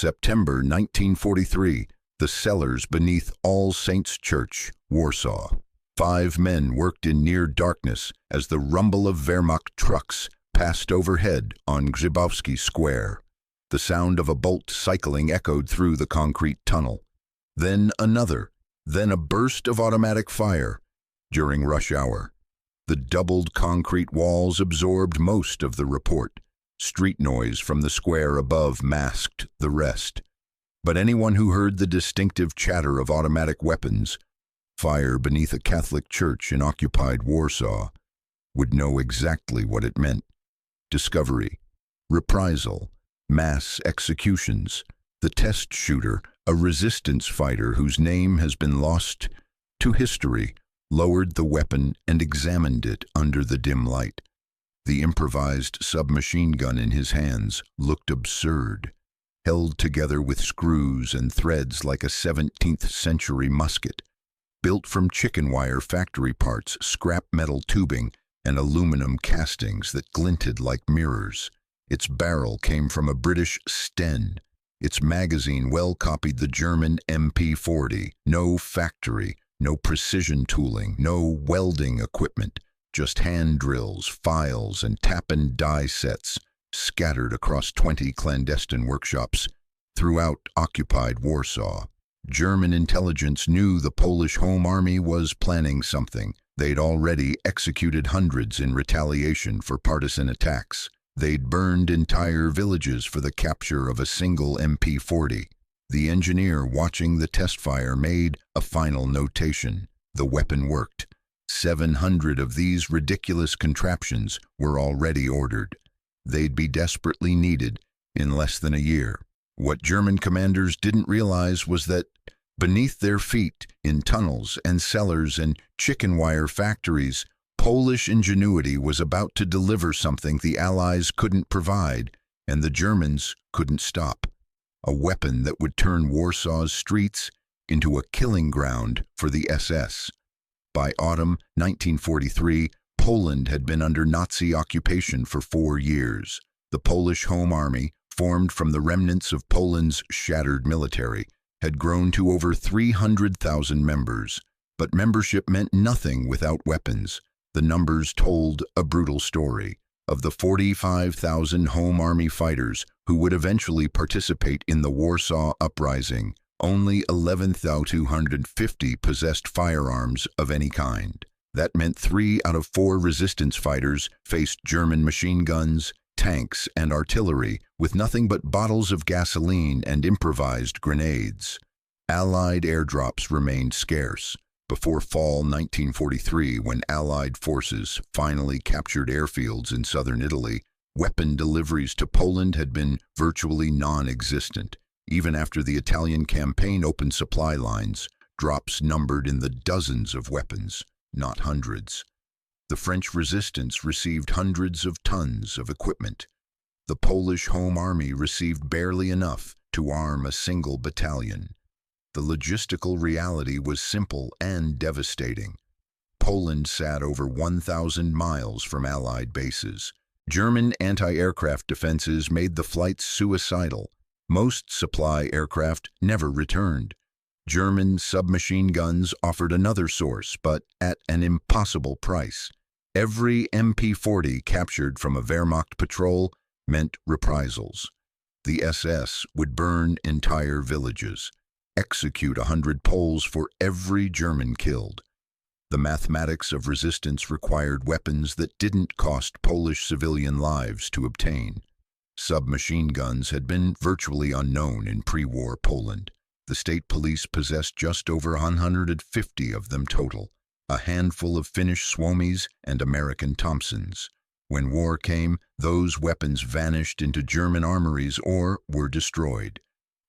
September 1943, the cellars beneath All Saints Church, Warsaw. 5 men worked in near darkness as the rumble of Wehrmacht trucks passed overhead on Grzybowski Square. The sound of a bolt cycling echoed through the concrete tunnel. Then another, then a burst of automatic fire. During rush hour, the doubled concrete walls absorbed most of the report. Street noise from the square above masked the rest. But anyone who heard the distinctive chatter of automatic weapons, fire beneath a Catholic church in occupied Warsaw, would know exactly what it meant. Discovery, reprisal, mass executions. The test shooter, a resistance fighter whose name has been lost to history, lowered the weapon and examined it under the dim light. The improvised submachine gun in his hands looked absurd, held together with screws and threads like a 17th century musket. Built from chicken wire factory parts, scrap metal tubing, and aluminum castings that glinted like mirrors. Its barrel came from a British Stens. Its magazine well copied the German MP40. No factory, no precision tooling, no welding equipment, just hand drills, files, and tap-and-die sets scattered across 20 clandestine workshops throughout occupied Warsaw. German intelligence knew the Polish Home Army was planning something. They'd already executed hundreds in retaliation for partisan attacks. They'd burned entire villages for the capture of a single MP40. The engineer watching the test fire made a final notation. The weapon worked. 700 of these ridiculous contraptions were already ordered. They'd be desperately needed in less than a year. What German commanders didn't realize was that beneath their feet, in tunnels and cellars and chicken wire factories, Polish ingenuity was about to deliver something the Allies couldn't provide and the Germans couldn't stop. A weapon that would turn Warsaw's streets into a killing ground for the SS. By autumn 1943, Poland had been under Nazi occupation for 4 years. The Polish Home Army, formed from the remnants of Poland's shattered military, had grown to over 300,000 members. But membership meant nothing without weapons. The numbers told a brutal story. Of the 45,000 Home Army fighters who would eventually participate in the Warsaw Uprising, only 11,250 possessed firearms of any kind. That meant 3 out of 4 resistance fighters faced German machine guns, tanks, and artillery with nothing but bottles of gasoline and improvised grenades. Allied airdrops remained scarce. Before fall 1943, when Allied forces finally captured airfields in southern Italy, weapon deliveries to Poland had been virtually non-existent. Even after the Italian campaign opened supply lines, drops numbered in the dozens of weapons, not hundreds. The French resistance received hundreds of tons of equipment. The Polish Home Army received barely enough to arm a single battalion. The logistical reality was simple and devastating. Poland sat over 1,000 miles from Allied bases. German anti-aircraft defenses made the flights suicidal. Most supply aircraft never returned. German submachine guns offered another source, but at an impossible price. Every MP40 captured from a Wehrmacht patrol meant reprisals. The SS would burn entire villages, execute 100 Poles for every German killed. The mathematics of resistance required weapons that didn't cost Polish civilian lives to obtain. Submachine guns had been virtually unknown in pre-war Poland. The state police possessed just over 150 of them total, a handful of Finnish Suomis and American Thompsons. When war came, those weapons vanished into German armories or were destroyed.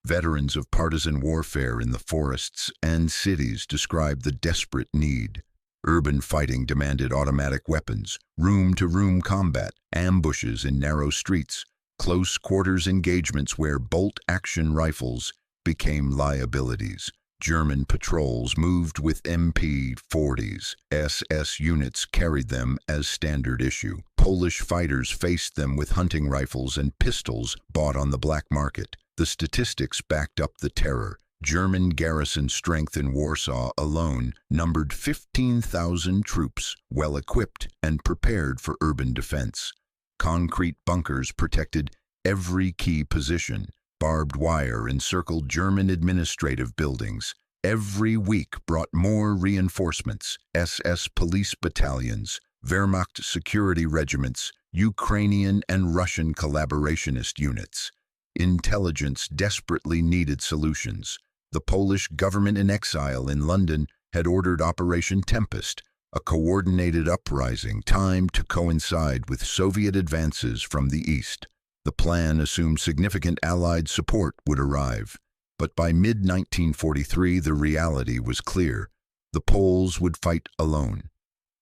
Veterans of partisan warfare in the forests and cities described the desperate need. Urban fighting demanded automatic weapons, room-to-room combat, ambushes in narrow streets, close quarters engagements where bolt-action rifles became liabilities. German patrols moved with MP40s. SS units carried them as standard issue. Polish fighters faced them with hunting rifles and pistols bought on the black market. The statistics backed up the terror. German garrison strength in Warsaw alone numbered 15,000 troops, well-equipped and prepared for urban defense. Concrete bunkers protected every key position. Barbed wire encircled German administrative buildings. Every week brought more reinforcements: SS police battalions, Wehrmacht security regiments, Ukrainian and Russian collaborationist units. Intelligence desperately needed solutions. The Polish government in exile in London had ordered Operation Tempest, a coordinated uprising timed to coincide with Soviet advances from the east. The plan assumed significant Allied support would arrive. But by mid-1943, the reality was clear. The Poles would fight alone.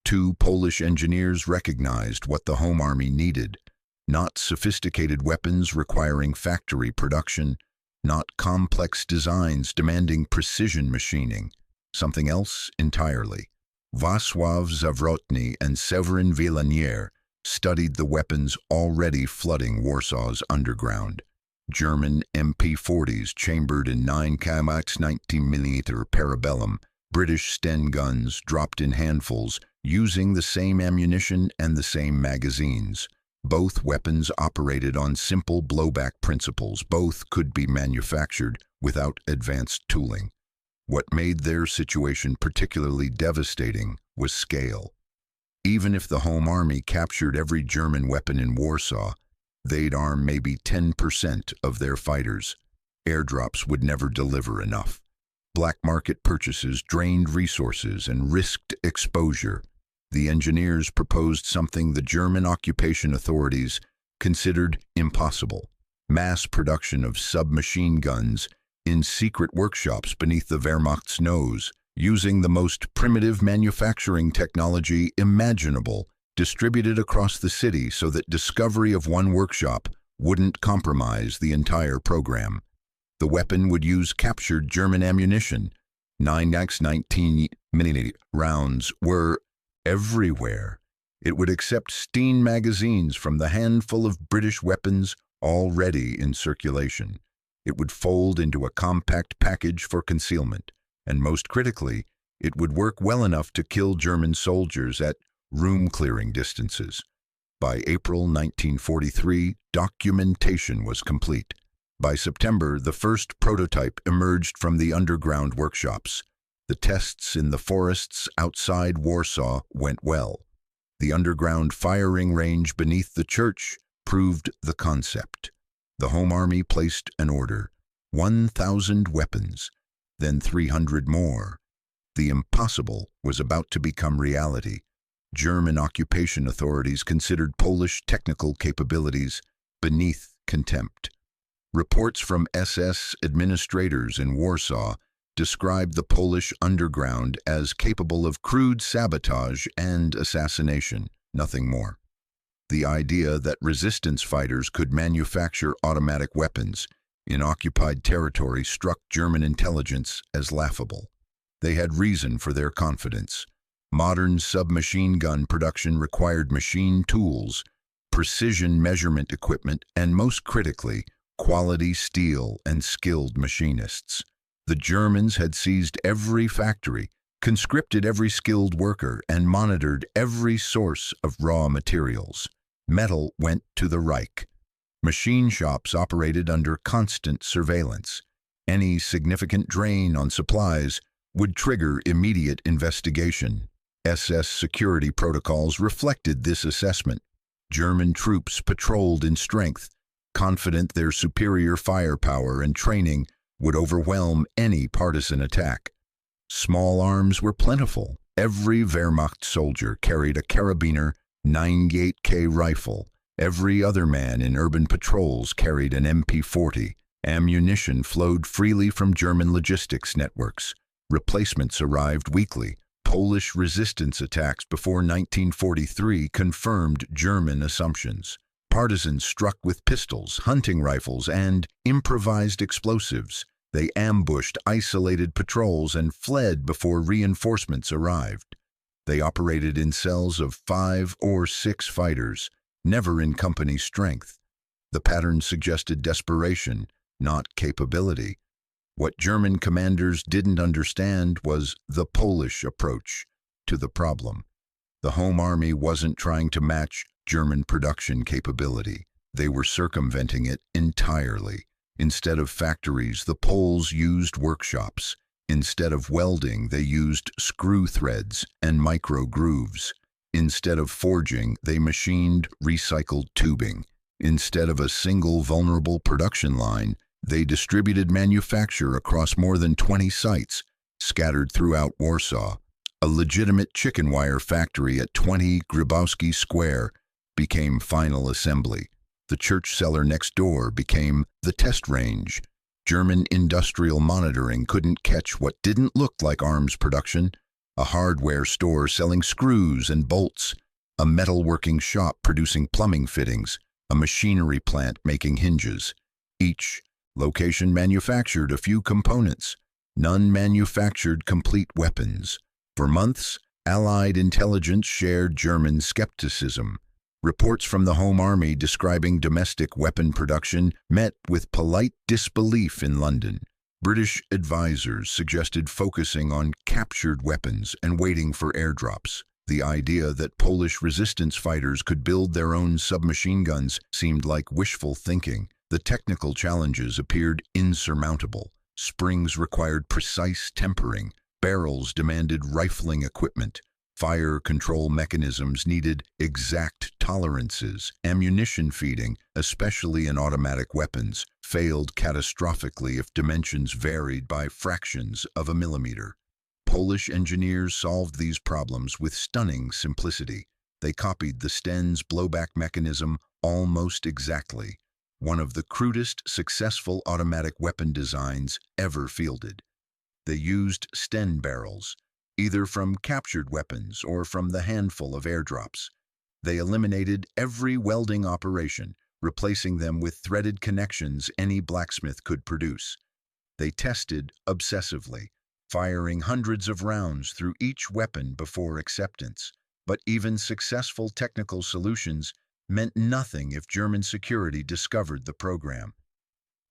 Two Polish engineers recognized what the Home Army needed: not sophisticated weapons requiring factory production, not complex designs demanding precision machining, something else entirely. Wacław Zawrotny and Severin Vilanier studied the weapons already flooding Warsaw's underground. German MP40s chambered in 9mm 19mm parabellum, British Sten guns dropped in handfuls, using the same ammunition and the same magazines. Both weapons operated on simple blowback principles. Both could be manufactured without advanced tooling. What made their situation particularly devastating was scale. Even if the Home Army captured every German weapon in Warsaw, they'd arm maybe 10% of their fighters. Airdrops would never deliver enough. Black market purchases drained resources and risked exposure. The engineers proposed something the German occupation authorities considered impossible: mass production of submachine guns in secret workshops beneath the Wehrmacht's nose, using the most primitive manufacturing technology imaginable, distributed across the city so that discovery of one workshop wouldn't compromise the entire program. The weapon would use captured German ammunition. 9x19 mm rounds were everywhere. It would accept Steen magazines from the handful of British weapons already in circulation. It would fold into a compact package for concealment, and most critically, it would work well enough to kill German soldiers at room-clearing distances. By April 1943, documentation was complete. By September, the first prototype emerged from the underground workshops. The tests in the forests outside Warsaw went well. The underground firing range beneath the church proved the concept. The Home Army placed an order: 1,000 weapons, then 300 more. The impossible was about to become reality. German occupation authorities considered Polish technical capabilities beneath contempt. Reports from SS administrators in Warsaw described the Polish underground as capable of crude sabotage and assassination, nothing more. The idea that resistance fighters could manufacture automatic weapons in occupied territory struck German intelligence as laughable. They had reason for their confidence. Modern submachine gun production required machine tools, precision measurement equipment, and most critically, quality steel and skilled machinists. The Germans had seized every factory, conscripted every skilled worker, and monitored every source of raw materials. Metal went to the Reich. Machine shops operated under constant surveillance. Any significant drain on supplies would trigger immediate investigation. SS security protocols reflected this assessment. German troops patrolled in strength, confident their superior firepower and training would overwhelm any partisan attack. Small arms were plentiful. Every Wehrmacht soldier carried a carabiner 98K rifle. Every other man in urban patrols carried an MP40. Ammunition flowed freely from German logistics networks. Replacements arrived weekly. Polish resistance attacks before 1943 confirmed German assumptions. Partisans struck with pistols, hunting rifles, and improvised explosives. They ambushed isolated patrols and fled before reinforcements arrived. They operated in cells of 5 or 6 fighters, never in company strength. The pattern suggested desperation, not capability. What German commanders didn't understand was the Polish approach to the problem. The Home Army wasn't trying to match German production capability. They were circumventing it entirely. Instead of factories, the Poles used workshops. Instead of welding, they used screw threads and micro grooves. Instead of forging, they machined recycled tubing. Instead of a single vulnerable production line, they distributed manufacture across more than 20 sites, scattered throughout Warsaw. A legitimate chicken wire factory at 20 Grabowski Square became final assembly. The church cellar next door became the test range. German industrial monitoring couldn't catch what didn't look like arms production. A hardware store selling screws and bolts, a metalworking shop producing plumbing fittings, a machinery plant making hinges. Each location manufactured a few components. None manufactured complete weapons. For months, Allied intelligence shared German skepticism. Reports from the Home Army describing domestic weapon production met with polite disbelief in London. British advisors suggested focusing on captured weapons and waiting for airdrops. The idea that Polish resistance fighters could build their own submachine guns seemed like wishful thinking. The technical challenges appeared insurmountable. Springs required precise tempering. Barrels demanded rifling equipment. Fire control mechanisms needed exact tolerances. Ammunition feeding, especially in automatic weapons, failed catastrophically if dimensions varied by fractions of a millimeter. Polish engineers solved these problems with stunning simplicity. They copied the Stens blowback mechanism almost exactly, one of the crudest successful automatic weapon designs ever fielded. They used Sten barrels, either from captured weapons or from the handful of airdrops. They eliminated every welding operation, replacing them with threaded connections any blacksmith could produce. They tested obsessively, firing hundreds of rounds through each weapon before acceptance. But even successful technical solutions meant nothing if German security discovered the program.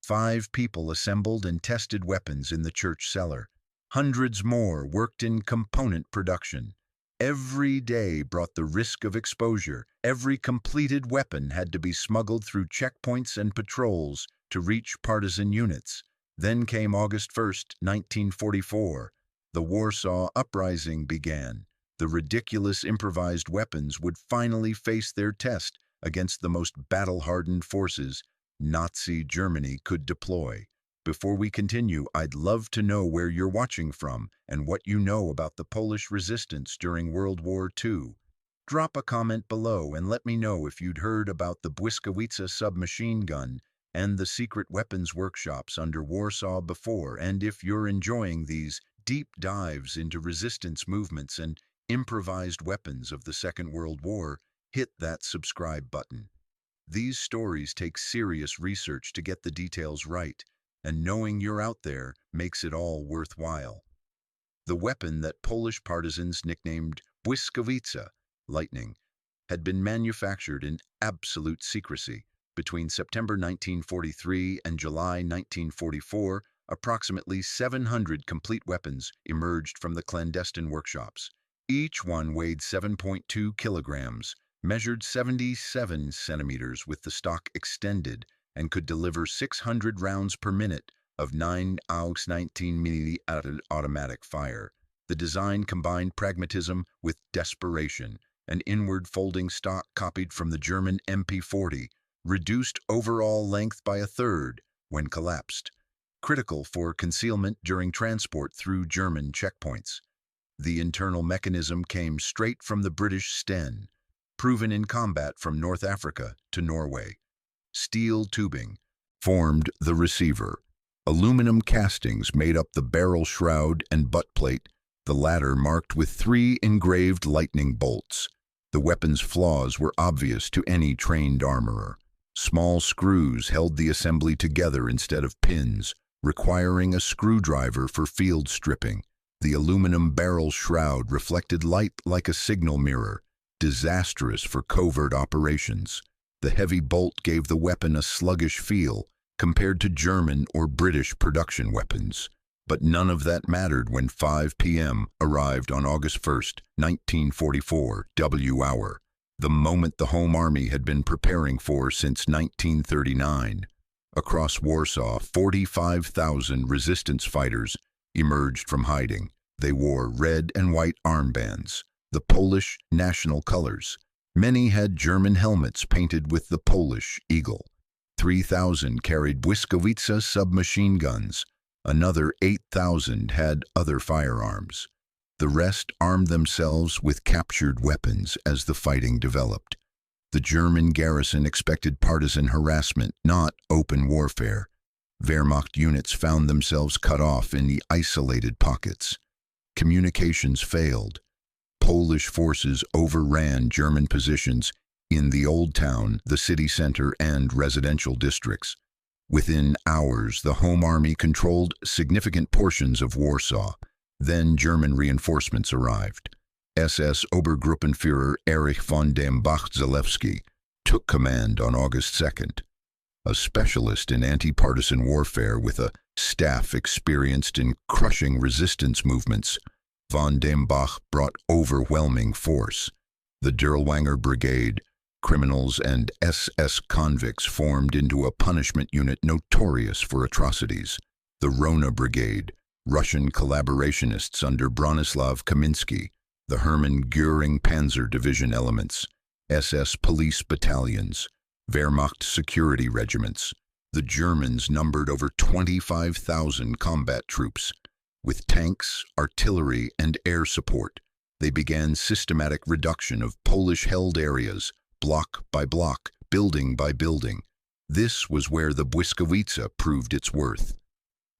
5 people assembled and tested weapons in the church cellar. Hundreds more worked in component production. Every day brought the risk of exposure. Every completed weapon had to be smuggled through checkpoints and patrols to reach partisan units. Then came August 1st, 1944. The Warsaw Uprising began. The ridiculous improvised weapons would finally face their test against the most battle-hardened forces Nazi Germany could deploy. Before we continue, I'd love to know where you're watching from and what you know about the Polish resistance during World War II. Drop a comment below and let me know if you'd heard about the Błyskawica submachine gun and the secret weapons workshops under Warsaw before, and if you're enjoying these deep dives into resistance movements and improvised weapons of the Second World War, hit that subscribe button. These stories take serious research to get the details right, and knowing you're out there makes it all worthwhile. The weapon that Polish partisans nicknamed Błyskawica, lightning, had been manufactured in absolute secrecy. Between September 1943 and July 1944, approximately 700 complete weapons emerged from the clandestine workshops. Each one weighed 7.2 kilograms, measured 77 centimeters with the stock extended, and could deliver 600 rounds per minute of 9 AUX 19mm automatic fire. The design combined pragmatism with desperation. An inward-folding stock copied from the German MP40 reduced overall length by a third when collapsed, critical for concealment during transport through German checkpoints. The internal mechanism came straight from the British Sten, proven in combat from North Africa to Norway. Steel tubing formed the receiver. Aluminum castings made up the barrel shroud and butt plate, the latter marked with 3 engraved lightning bolts. The weapon's flaws were obvious to any trained armorer. Small screws held the assembly together instead of pins, requiring a screwdriver for field stripping. The aluminum barrel shroud reflected light like a signal mirror, disastrous for covert operations. The heavy bolt gave the weapon a sluggish feel, compared to German or British production weapons. But none of that mattered when 5 p.m. arrived on August 1st, 1944, WWII, the moment the Home Army had been preparing for since 1939. Across Warsaw, 45,000 resistance fighters emerged from hiding. They wore red and white armbands, the Polish national colors. Many had German helmets painted with the Polish eagle. 3,000 carried Błyskawica submachine guns. Another 8,000 had other firearms. The rest armed themselves with captured weapons as the fighting developed. The German garrison expected partisan harassment, not open warfare. Wehrmacht units found themselves cut off in the isolated pockets. Communications failed. Polish forces overran German positions in the Old Town, the city center, and residential districts. Within hours, the Home Army controlled significant portions of Warsaw. Then German reinforcements arrived. SS Obergruppenführer Erich von dem Bach-Zalewski took command on August 2nd. A specialist in anti-partisan warfare with a staff experienced in crushing resistance movements, von dem Bach brought overwhelming force. The Dirlewanger Brigade, criminals and SS convicts, formed into a punishment unit notorious for atrocities. The Rona Brigade, Russian collaborationists under Bronislaw Kaminsky, the Hermann Göring Panzer Division elements, SS police battalions, Wehrmacht security regiments. The Germans numbered over 25,000 combat troops. With tanks, artillery, and air support, they began systematic reduction of Polish-held areas, block by block, building by building. This was where the Błyskawica proved its worth.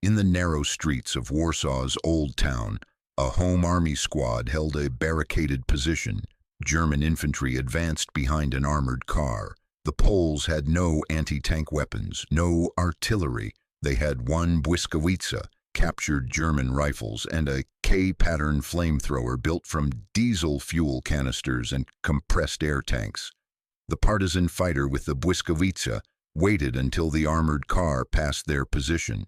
In the narrow streets of Warsaw's Old Town, a Home Army squad held a barricaded position. German infantry advanced behind an armored car. The Poles had no anti-tank weapons, no artillery. They had one Błyskawica, captured German rifles, and a K-pattern flamethrower built from diesel fuel canisters and compressed air tanks. The partisan fighter with the Błyskawica waited until the armored car passed their position.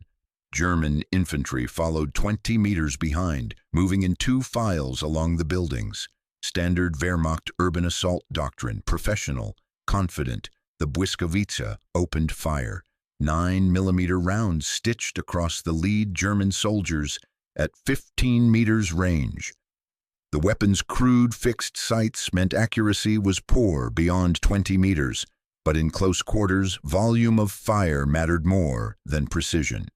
German infantry followed 20 meters behind, moving in two files along the buildings. Standard Wehrmacht urban assault doctrine, professional, confident. The Błyskawica opened fire. 9mm rounds stitched across the lead German soldiers at 15 meters range. The weapon's crude fixed sights meant accuracy was poor beyond 20 meters, but in close quarters, volume of fire mattered more than precision.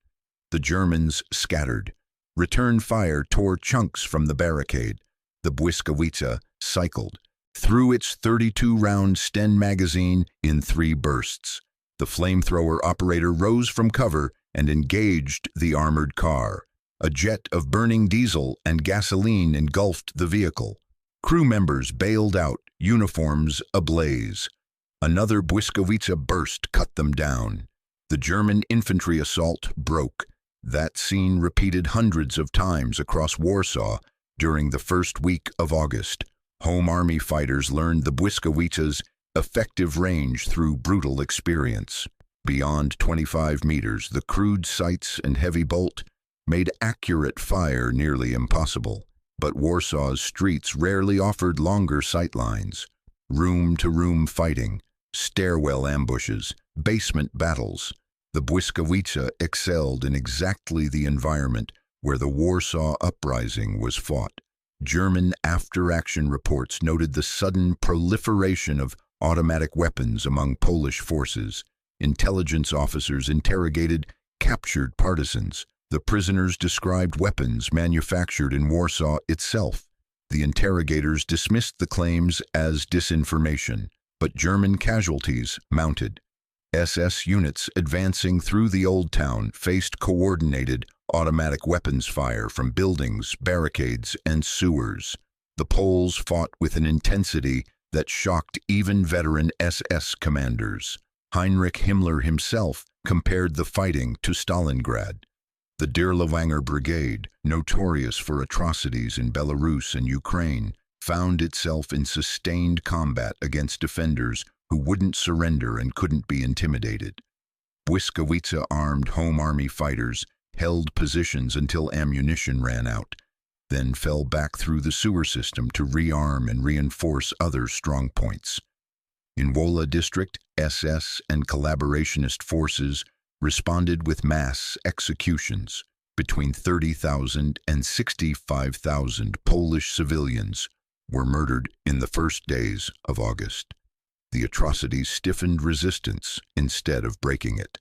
The Germans scattered. Return fire tore chunks from the barricade. The Błyskawica cycled through its 32-round Stens magazine in 3 bursts. The flamethrower operator rose from cover and engaged the armored car. A jet of burning diesel and gasoline engulfed the vehicle. Crew members bailed out, uniforms ablaze. Another Błyskawica burst cut them down. The German infantry assault broke. That scene repeated hundreds of times across Warsaw during the first week of August. Home Army fighters learned the Błyskawica's effective range through brutal experience. Beyond 25 meters, the crude sights and heavy bolt made accurate fire nearly impossible. But Warsaw's streets rarely offered longer sightlines. Room-to-room fighting, stairwell ambushes, basement battles. The Błyskawica excelled in exactly the environment where the Warsaw Uprising was fought. German after-action reports noted the sudden proliferation of automatic weapons among Polish forces. Intelligence officers interrogated captured partisans. The prisoners described weapons manufactured in Warsaw itself. The interrogators dismissed the claims as disinformation, but German casualties mounted. SS units advancing through the Old Town faced coordinated automatic weapons fire from buildings, barricades, and sewers. The Poles fought with an intensity that shocked even veteran SS commanders. Heinrich Himmler himself compared the fighting to Stalingrad. The Dirlewanger Brigade, notorious for atrocities in Belarus and Ukraine, found itself in sustained combat against defenders who wouldn't surrender and couldn't be intimidated. Błyskawica-armed Home Army fighters held positions until ammunition ran out, then fell back through the sewer system to rearm and reinforce other strongpoints. In Wola district, SS and collaborationist forces responded with mass executions. Between 30,000 and 65,000 Polish civilians were murdered in the first days of August. The atrocities stiffened resistance instead of breaking it.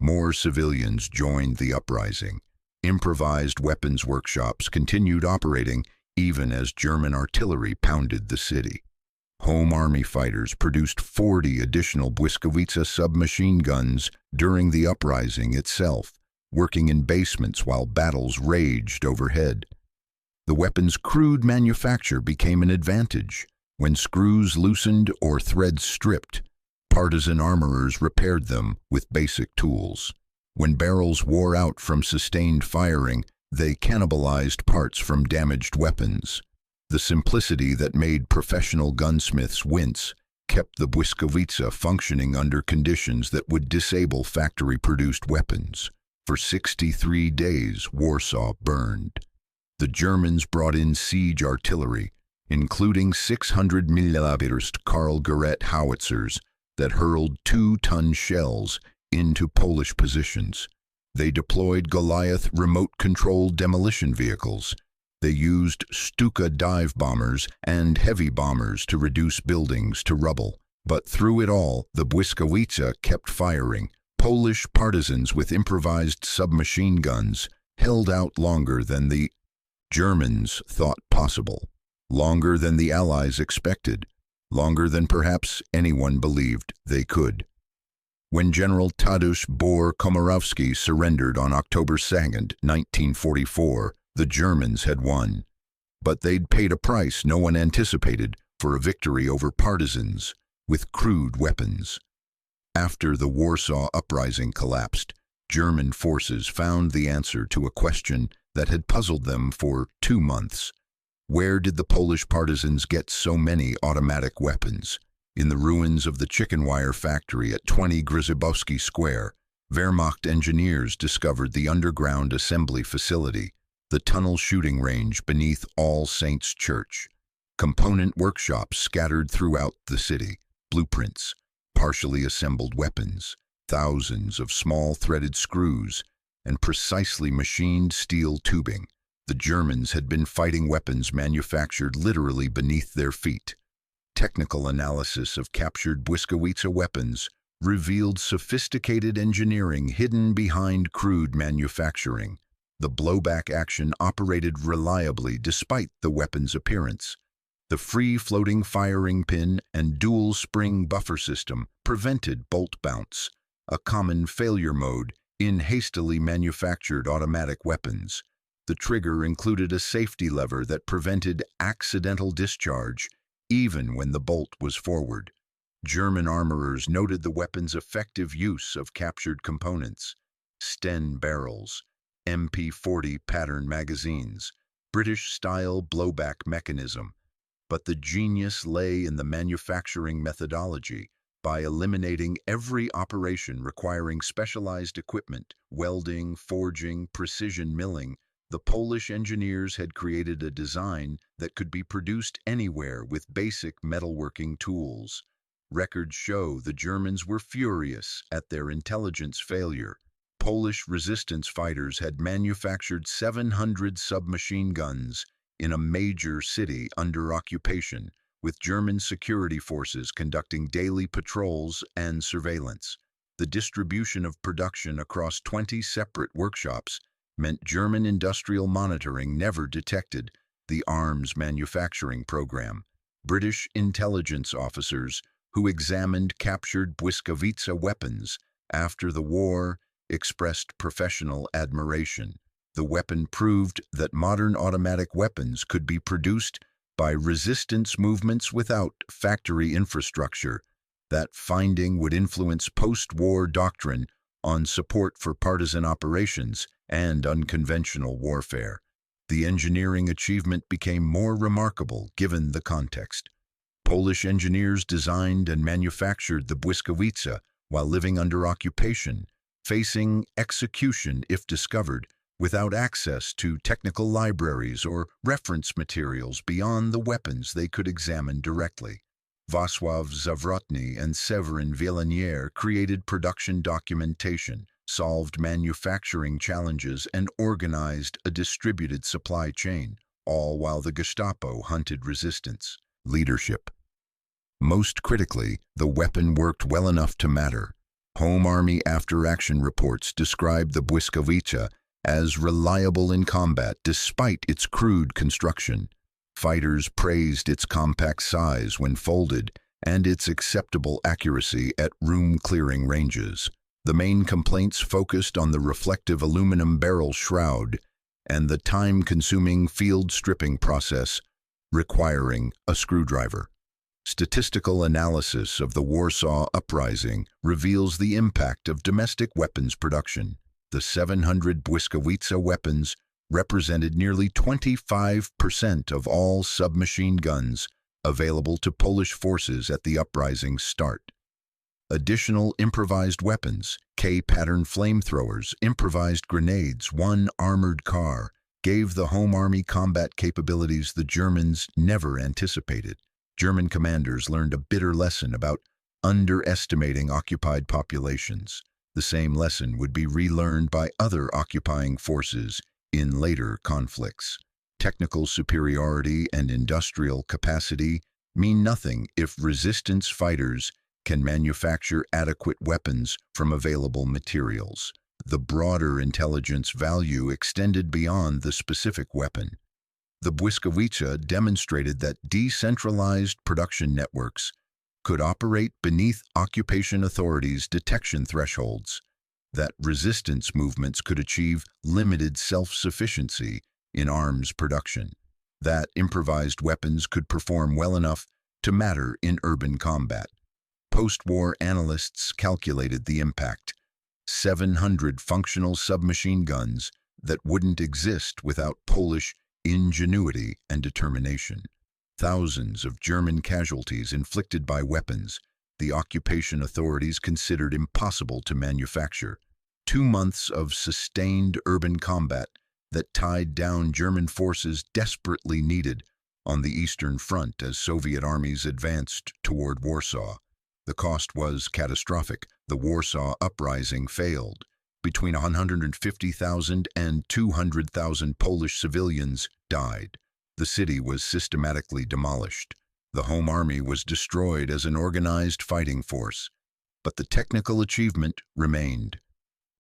More civilians joined the uprising. Improvised weapons workshops continued operating even as German artillery pounded the city. Home Army fighters produced 40 additional Błyskawica submachine guns during the uprising itself, working in basements while battles raged overhead. The weapon's crude manufacture became an advantage. When screws loosened or threads stripped, partisan armorers repaired them with basic tools. When barrels wore out from sustained firing, they cannibalized parts from damaged weapons. The simplicity that made professional gunsmiths wince kept the Błyskawica functioning under conditions that would disable factory-produced weapons. For 63 days, Warsaw burned. The Germans brought in siege artillery, including 600 mm Karl Garret howitzers that hurled 2-ton shells into Polish positions. They deployed Goliath remote-controlled demolition vehicles. They used Stuka dive bombers and heavy bombers to reduce buildings to rubble. But through it all, the Błyskawica kept firing. Polish partisans with improvised submachine guns held out longer than the Germans thought possible, longer than the Allies expected, longer than perhaps anyone believed they could. When General Tadeusz Komorowski surrendered on October 2, 1944, the Germans had won. But they'd paid a price no one anticipated for a victory over partisans with crude weapons. After the Warsaw Uprising collapsed, German forces found the answer to a question that had puzzled them for 2 months. Where did the Polish partisans get so many automatic weapons? In the ruins of the chicken wire factory at 20 Grzybowski Square, Wehrmacht engineers discovered the underground assembly facility, the tunnel shooting range beneath All Saints Church, component workshops scattered throughout the city, blueprints, partially assembled weapons, thousands of small threaded screws, and precisely machined steel tubing. The Germans had been fighting weapons manufactured literally beneath their feet. Technical analysis of captured Błyskawica weapons revealed sophisticated engineering hidden behind crude manufacturing. The blowback action operated reliably despite the weapon's appearance. The free-floating firing pin and dual-spring buffer system prevented bolt bounce, a common failure mode in hastily manufactured automatic weapons. The trigger included a safety lever that prevented accidental discharge, even when the bolt was forward. German armorers noted the weapon's effective use of captured components: Stens barrels, MP40 pattern magazines, British-style blowback mechanism. But the genius lay in the manufacturing methodology. By eliminating every operation requiring specialized equipment, welding, forging, precision milling, the Polish engineers had created a design that could be produced anywhere with basic metalworking tools. Records show the Germans were furious at their intelligence failure. Polish resistance fighters had manufactured 700 submachine guns in a major city under occupation, with German security forces conducting daily patrols and surveillance. The distribution of production across 20 separate workshops meant German industrial monitoring never detected the arms manufacturing program. British intelligence officers who examined captured Błyskawica weapons after the war expressed professional admiration. The weapon proved that modern automatic weapons could be produced by resistance movements without factory infrastructure. That finding would influence post-war doctrine on support for partisan operations and unconventional warfare. The engineering achievement became more remarkable given the context. Polish engineers designed and manufactured the Błyskawica while living under occupation, facing execution if discovered, without access to technical libraries or reference materials beyond the weapons they could examine directly. Warsaw Uprising and Severin Villainier created production documentation, solved manufacturing challenges, and organized a distributed supply chain, all while the Gestapo hunted resistance. Leadership. Most critically, the weapon worked well enough to matter. Home Army after-action reports described the Błyskawica as reliable in combat despite its crude construction. Fighters praised its compact size when folded and its acceptable accuracy at room-clearing ranges. The main complaints focused on the reflective aluminum barrel shroud and the time-consuming field stripping process requiring a screwdriver. Statistical analysis of the Warsaw Uprising reveals the impact of domestic weapons production. The 700 Błyskawica weapons represented nearly 25% of all submachine guns available to Polish forces at the uprising's start. Additional improvised weapons, K-pattern flamethrowers, improvised grenades, one armored car, gave the Home Army combat capabilities the Germans never anticipated. German commanders learned a bitter lesson about underestimating occupied populations. The same lesson would be relearned by other occupying forces in later conflicts. Technical superiority and industrial capacity mean nothing if resistance fighters can manufacture adequate weapons from available materials. The broader intelligence value extended beyond the specific weapon. The Błyskawica demonstrated that decentralized production networks could operate beneath occupation authorities' detection thresholds, that resistance movements could achieve limited self-sufficiency in arms production, that improvised weapons could perform well enough to matter in urban combat. Post-war analysts calculated the impact: 700 functional submachine guns that wouldn't exist without Polish ingenuity and determination. Thousands of German casualties inflicted by weapons the occupation authorities considered impossible to manufacture. 2 months of sustained urban combat that tied down German forces desperately needed on the Eastern Front as Soviet armies advanced toward Warsaw. The cost was catastrophic. The Warsaw Uprising failed. Between 150,000 and 200,000 Polish civilians died. The city was systematically demolished. The Home Army was destroyed as an organized fighting force, but the technical achievement remained.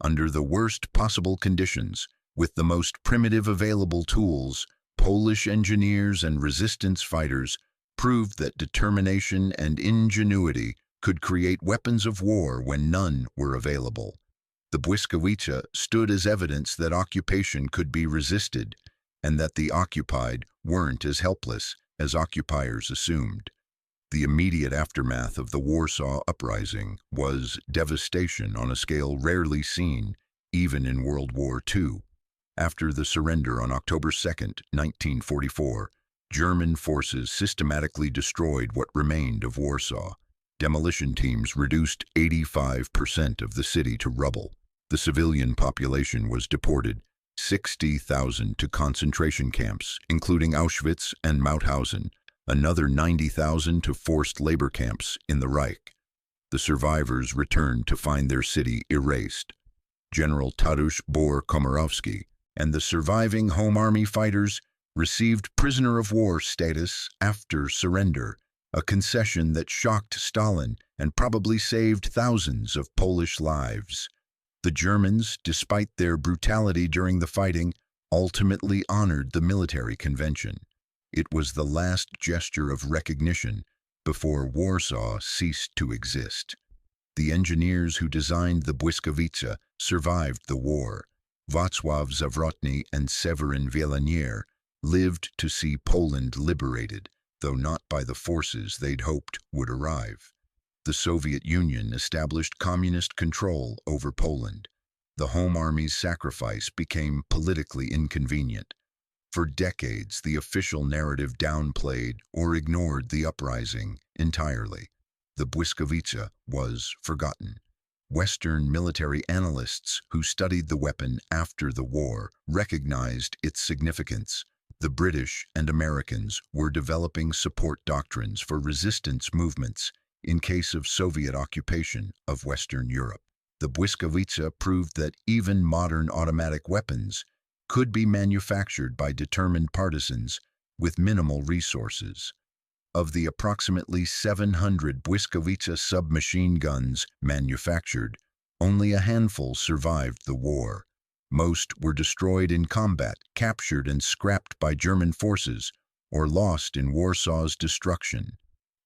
Under the worst possible conditions, with the most primitive available tools, Polish engineers and resistance fighters proved that determination and ingenuity could create weapons of war when none were available. The Błyskawica stood as evidence that occupation could be resisted, and that the occupied weren't as helpless as occupiers assumed. The immediate aftermath of the Warsaw Uprising was devastation on a scale rarely seen, even in World War II. After the surrender on October 2, 1944, German forces systematically destroyed what remained of Warsaw. Demolition teams reduced 85% of the city to rubble. The civilian population was deported, 60,000 to concentration camps, including Auschwitz and Mauthausen, another 90,000 to forced labor camps in the Reich. The survivors returned to find their city erased. General Tadeusz Komorowski and the surviving Home Army fighters received prisoner of war status after surrender, a concession that shocked Stalin and probably saved thousands of Polish lives. The Germans, despite their brutality during the fighting, ultimately honored the military convention. It was the last gesture of recognition before Warsaw ceased to exist. The engineers who designed the Błyskawica survived the war. Warsaw Uprising and Severin Villainier lived to see Poland liberated, though not by the forces they'd hoped would arrive. The Soviet Union established communist control over Poland. The Home Army's sacrifice became politically inconvenient. For decades, the official narrative downplayed or ignored the uprising entirely. The Błyskawica was forgotten. Western military analysts who studied the weapon after the war recognized its significance. The British and Americans were developing support doctrines for resistance movements in case of Soviet occupation of Western Europe. The Błyskawica proved that even modern automatic weapons could be manufactured by determined partisans with minimal resources. Of the approximately 700 Błyskawica submachine guns manufactured, only a handful survived the war. Most were destroyed in combat, captured and scrapped by German forces, or lost in Warsaw's destruction.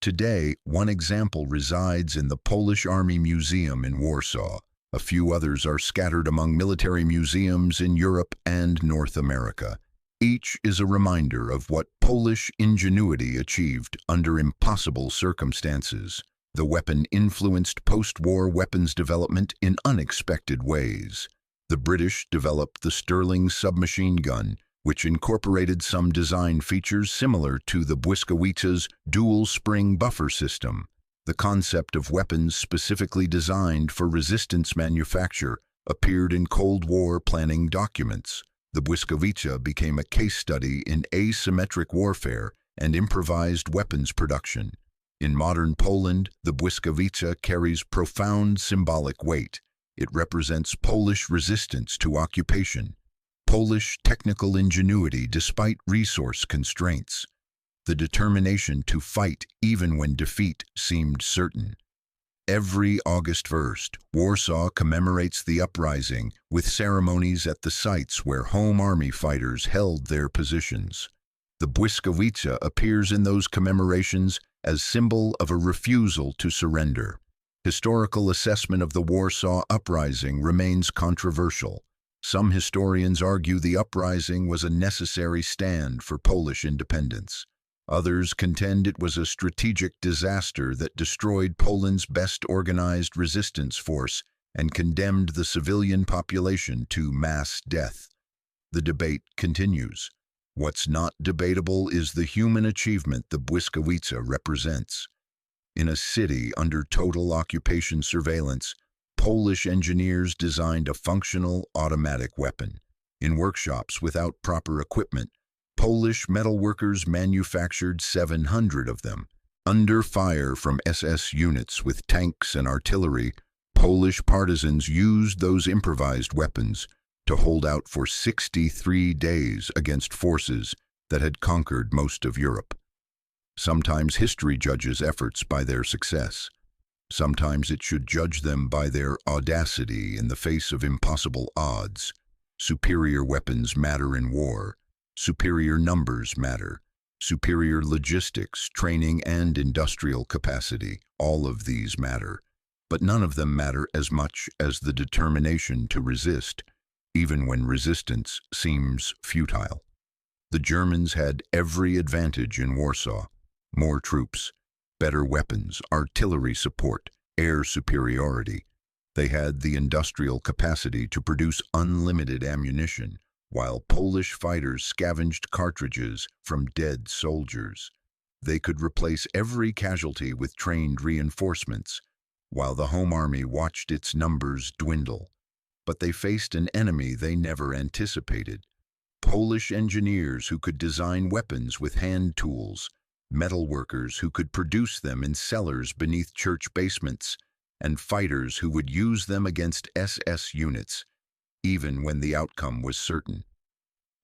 Today, one example resides in the Polish Army Museum in Warsaw. A few others are scattered among military museums in Europe and North America. Each is a reminder of what Polish ingenuity achieved under impossible circumstances. The weapon influenced post-war weapons development in unexpected ways. The British developed the Sterling submachine gun, which incorporated some design features similar to the Błyskawica's dual-spring buffer system. The concept of weapons specifically designed for resistance manufacture appeared in Cold War planning documents. The Błyskawica became a case study in asymmetric warfare and improvised weapons production. In modern Poland, the Błyskawica carries profound symbolic weight. It represents Polish resistance to occupation, Polish technical ingenuity despite resource constraints, the determination to fight even when defeat seemed certain. Every August 1st, Warsaw commemorates the uprising with ceremonies at the sites where Home Army fighters held their positions. The Błyskawica appears in those commemorations as symbol of a refusal to surrender. Historical assessment of the Warsaw Uprising remains controversial. Some historians argue the uprising was a necessary stand for Polish independence. Others contend it was a strategic disaster that destroyed Poland's best organized resistance force and condemned the civilian population to mass death. The debate continues. What's not debatable is the human achievement the Błyskawica represents. In a city under total occupation surveillance, Polish engineers designed a functional automatic weapon. In workshops without proper equipment, Polish metalworkers manufactured 700 of them. Under fire from SS units with tanks and artillery, Polish partisans used those improvised weapons to hold out for 63 days against forces that had conquered most of Europe. Sometimes history judges efforts by their success. Sometimes it should judge them by their audacity in the face of impossible odds. Superior weapons matter in war. Superior numbers matter. Superior logistics, training, and industrial capacity, all of these matter. But none of them matter as much as the determination to resist, even when resistance seems futile. The Germans had every advantage in Warsaw. More troops, better weapons, artillery support, air superiority. They had the industrial capacity to produce unlimited ammunition, while Polish fighters scavenged cartridges from dead soldiers. They could replace every casualty with trained reinforcements, while the Home Army watched its numbers dwindle. But they faced an enemy they never anticipated. Polish engineers who could design weapons with hand tools, metalworkers who could produce them in cellars beneath church basements, and fighters who would use them against SS units, even when the outcome was certain.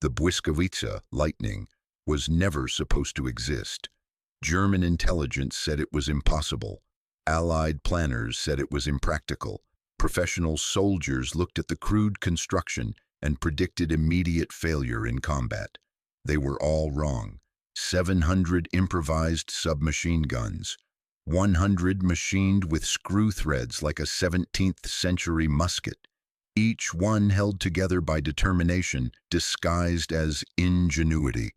The Błyskawica, lightning, was never supposed to exist. German intelligence said it was impossible. Allied planners said it was impractical. Professional soldiers looked at the crude construction and predicted immediate failure in combat. They were all wrong. 700 improvised submachine guns, 100 machined with screw threads like a 17th century musket, each one held together by determination disguised as ingenuity.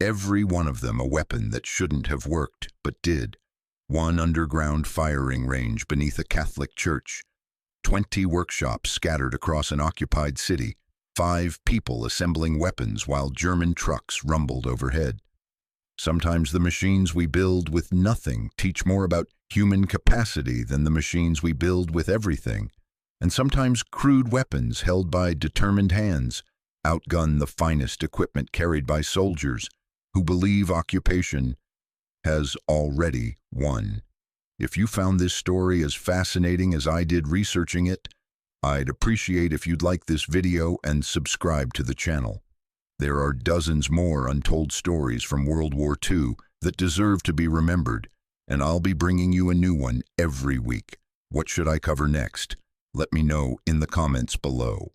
Every one of them a weapon that shouldn't have worked, but did. One underground firing range beneath a Catholic church, 20 workshops scattered across an occupied city, 5 people assembling weapons while German trucks rumbled overhead. Sometimes the machines we build with nothing teach more about human capacity than the machines we build with everything. and sometimes crude weapons held by determined hands outgun the finest equipment carried by soldiers who believe occupation has already won. If you found this story as fascinating as I did researching it, I'd appreciate if you'd like this video and subscribe to the channel. There are dozens more untold stories from World War II that deserve to be remembered, and I'll be bringing you a new one every week. What should I cover next? Let me know in the comments below.